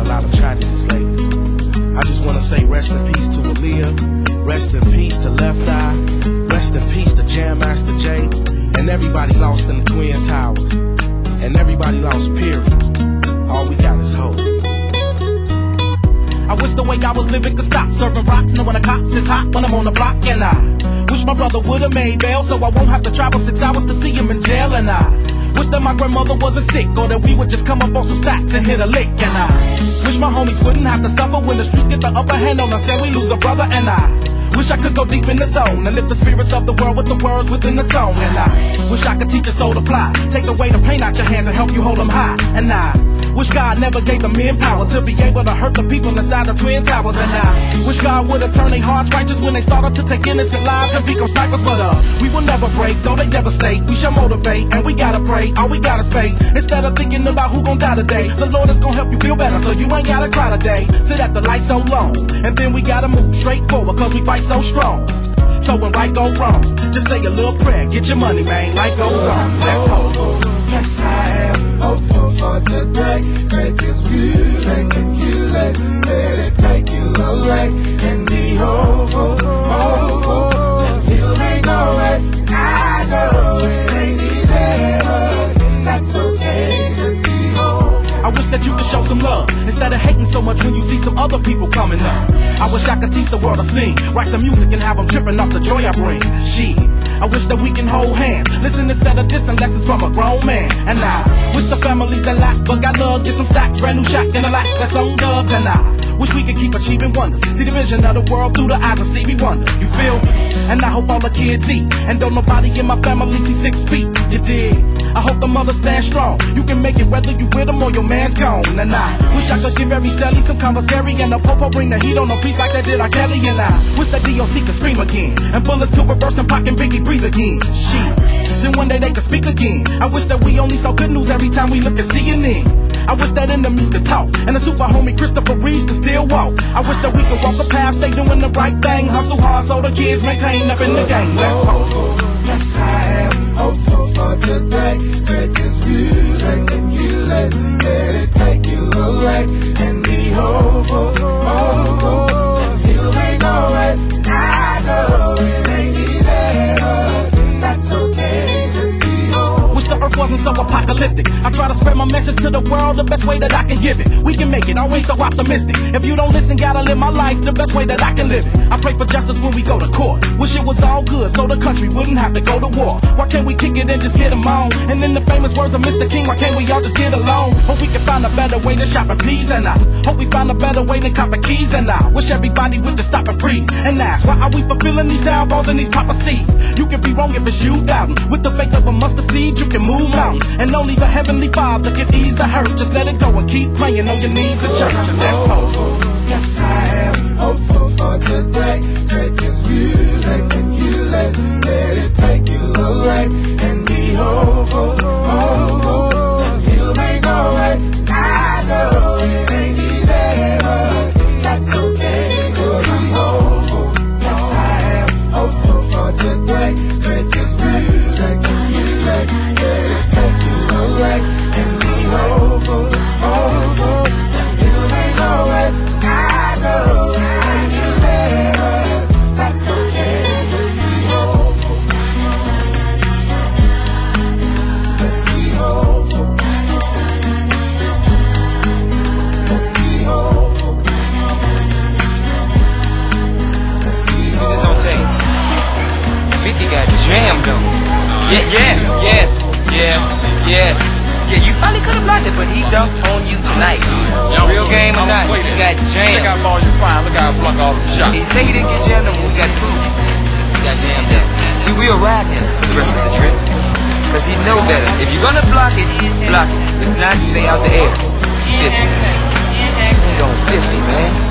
lot of tragedies lately. I just wanna say rest in peace to Aaliyah, rest in peace to Left Eye, rest in peace to Jam Master Jay, and everybody lost in the Twin Towers, and everybody lost, period. All we got is hope. I wish the way I was living could stop serving rocks, knowing the cops is hot when I'm on the block. And I wish my brother would've made bail so I won't have to travel 6 hours to see him in jail. And I wish that my grandmother wasn't sick, or that we would just come up on some stacks and hit a lick. And I wish my homies wouldn't have to suffer when the streets get the upper hand on us and we lose a brother. And I wish I could go deep in the zone and lift the spirits of the world with the words within the song. And I wish I could teach a soul to fly, take away the pain out your hands and help you hold them high. And I wish God never gave the men power to be able to hurt the people inside the Twin Towers. And I wish God would've turned their hearts righteous when they started to take innocent lives and become snipers. But we will never break, though they devastate. We shall motivate, and we gotta pray. All we got is faith. Instead of thinking about who gon' die today, the Lord is gon' help you feel better, so you ain't gotta cry today. Sit at the light so long, and then we gotta move straight forward, cause we fight so strong. So when right go wrong, just say a little prayer, get your money, man, life goes on. Let's hope. Yes, I am hopeful for today. Take this music and use it. Let it take you away and be hopeful, hopeful. Let feel may go away. I know it ain't easy, but that's okay. Just be hopeful. I wish that you could show some love instead of hating so much when you see some other people coming up. I wish I could teach the world to sing, write some music and have them tripping off the joy I bring. I wish that we can hold hands, listen instead of dissing lessons from a grown man. And I wish the families that lack but got love get some stacks, brand new shack in the lap that's on dubs. And I wish we could keep achieving wonders, see the vision of the world through the eyes of Stevie Wonder. You feel me? And I hope all the kids eat, and don't nobody in my family see 6 feet. You dig? I hope the mothers stand strong. You can make it whether you with them or your man's gone. And I wish I could give every celly some commissary, and the popo bring the heat on a piece like that did R. Kelly. And I wish that DOC could scream again, and bullets could reverse and Pac and Biggie breathe again. Then one day they could speak again. I wish that we only saw good news every time we look at CNN. I wish that enemies could talk, and the super homie Christopher Reeves could still walk. I wish that we could walk the path, stay doing the right thing, hustle hard so the kids maintain up in the game. Let's hope. Yes, I am hopeful for today. Take this music and use it. Let it take you away and be hopeful, hopeful. And feel may go away. I know it ain't easy, but that's okay. Just be hopeful. Wish the earth wasn't so apocalyptic. I try to spread my message to the world the best way that I can give it. We can make it, always so optimistic. If you don't listen, gotta live my life the best way that I can live it. I pray for justice when we go to court. Wish it was all good so the country wouldn't have to go to war. Why can't we kick it and just get them on? And in the famous words of Mr. King, why can't we all just get along? Hope we can find a better way to shop and please. And I hope we find a better way than copping keys. And I wish everybody would just stop and freeze and ask, why are we fulfilling these downfalls and these prophecies? You can be wrong if it's you doubting. With the faith of a mustard seed, you can move mountains. And only the Heavenly Father can ease the hurt. Just let it go and keep praying on your knees in church. And let's hope. Yes, I am hopeful for today. Take this music and use it. Let it take you away and be hopeful, hopeful. And feel may go away. I know it ain't easy, but that's okay. Just be hopeful. Yes, I am hopeful for today. Take this music and use it. Let it take you away and be hopeful, hopeful. And feel may go away. I know it ain't easy, but that's okay. Let's be hopeful. Let's be hopeful. Let's be hopeful. Let's be hopeful. It's on tape. 50 got jammed though. Yes. Yeah, you probably could have blocked it, but he dumped on you tonight. Real game or not, he got jammed. Check out Volume 5, look how I block all the shots. He say he didn't get jammed, but we got proof. He got jammed up. We will ride him the rest of the trip, cause he know better. If you're gonna block it, block it. If not, stay out the air. 50. He going 50, man.